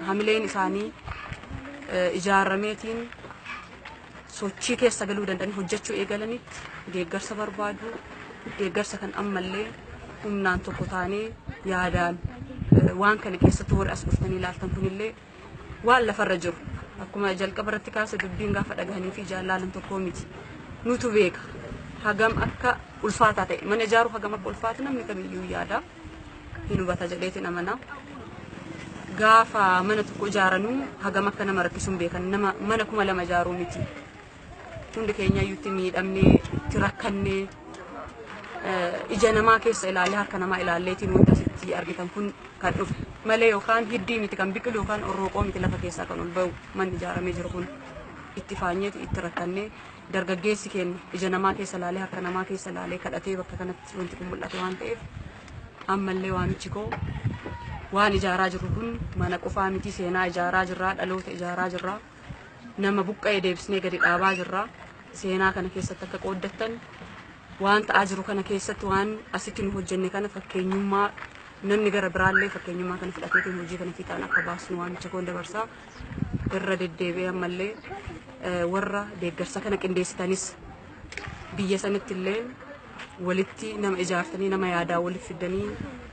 hamileen isaanii ijaarameetiin sochii keessa galuu danda'an hojjechuu eegalanitti deeggarsa barbaadu deeggarsa kan ammallee humnaan tokko taanee yaadaan waan kana keessatti warri as dhuftanii ilaaltan kunillee waan lafarra jiru akkuma jalqaba irratti kaase dubbiin gaafa dhagahanii fi jaallalan tokko miti nutu beeka hagam akka ulfaataa ta'e mana ijaaru hagam akka ulfaatu namni kamiyyuu yaada hin hubata jedheetiin amana gaafa mana tokko ijaaranu hagam akka nama rakkisuun beekan nama mana 2 ijaaruu miti hundi keenya iyyutti miidhamnee itti rakkannee ija namaa keessa ilaalee harka namaa ilaaleetiin wanta sitti argitan kun kan dhufu malee yookaan hiddii miti kan biqilu yookaan orroqoo miti lafa keessaa kan ol ba'u manni ijaaramee jiru kun itti faanyeeti itti rakkannee dargaggeessi keenya ija namaa keessa ilaalee harka namaa keessa ilaalee kadhatee bakka kanatti wanti kun mul'ate waan ta'eef ammallee waamichi koo waan ijaaraa jiru kun mana qofaa miti seenaa ijaaraa jirraa dhaloota ijaaraa jirraa nama buqqa'ee deebisnee gadi dhaabaa jirraa seenaa kana keessatti akka qooddattan waan ta'aa jiru kana keessatti waan asitti nu hojjenne kana fakkeenyummaa namni gara biraallee fakkeenyummaa kana fudhateetiin hojii kana fiixaan akka baasnu waamicha koo dabarsaa irra deddeebi'ee ammallee warra deeggarsa kana qindeessitanis biyya sanitti illee walitti nama ijaartanii nama yaadaa walitti fidanii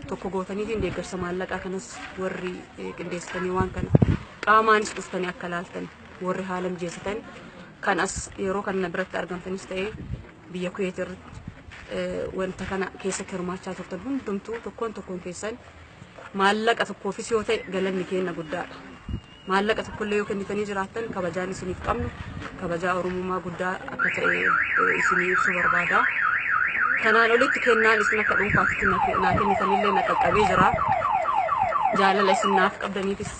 tokko gootaniitiin deeggarsa maallaqaa kanas warri qindeessitanii waan kana qaamaanis dhuftanii akka laaltan warri haala mijeessitan kan as yeroo kana biratti argamtanis ta'ee biyya Kuwait irratti wanta kana keessatti hirmaachaa turtan hundumtuu tokkoon keessan maallaqa tokkoofis yoo ta'e galanni keenya guddaadha. Maallaqa tokkollee yoo kennitanii jiraattan kabajaan isiniif qabnu kabajaa Oromummaa guddaa akka ta'e isinii ibsuu barbaada. Kanaan olitti kennaan isin akka dhuunfaatti naa kennitanillee na qaqqabee jira. Jaalala isin naaf qabdaniifis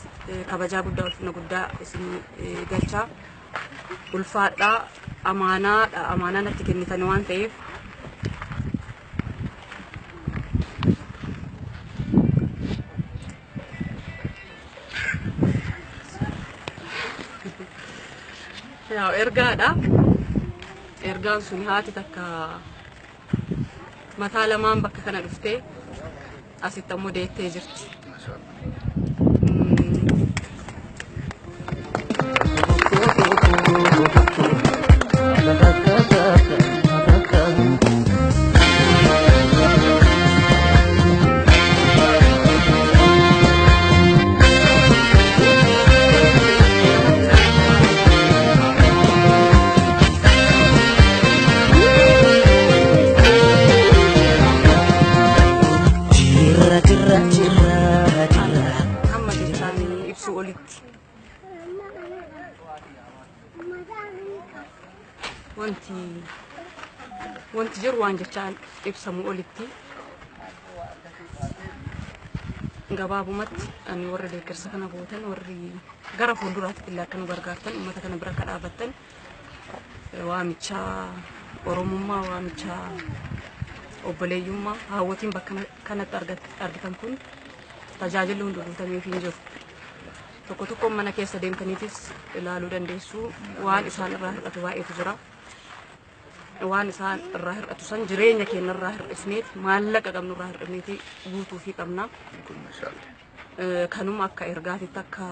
kabajaa guddaa ulfina guddaa isin galchaa ulfaadhaa amaanaa natti kennitan waan ta'eef ergaan sun haati takka mataa lamaan bakka kana dhuftee asitti ammoo deettee jirti. wanti jiru waan jechaan ibsamu olitti gabaabumatti ani warra deeggarsa kana gootan warri gara fuulduraatti illee akka nu gargaartan uummata kana bira akka dhaabattan waamicha Oromummaa waamicha obboleeyyummaa hawwatiin bakka kanatti argitan kun tajaajilli hundi guutameef hin jiru. Tokko mana keessa deemtaniifis ilaaluu dandeessu waan isaan irraa hir'atu baay'eetu jira. Waan isaan irraa hir'atu san jireenya keenya irraa hir'isneet maallaqa qabnu irraa hir'isneeti guutuu fi qabna. Kanuma akka ergaatitti akka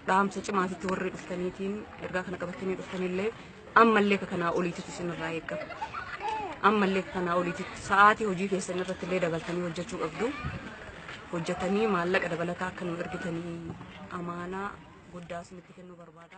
dhaamsa cimaatitti warri dhuftaniitiin ergaa kana qabatanii dhuftanillee ammallee kanaa oliititti isin irraa eeggatu. Ammallee kanaa oliititti sa'aatii hojii keessan irratti illee dabaltanii hojjechuu qabdu. Hojjetanii maallaqa dabalataa akka nu ergitanii amaanaa guddaa isinitti kennuu barbaada.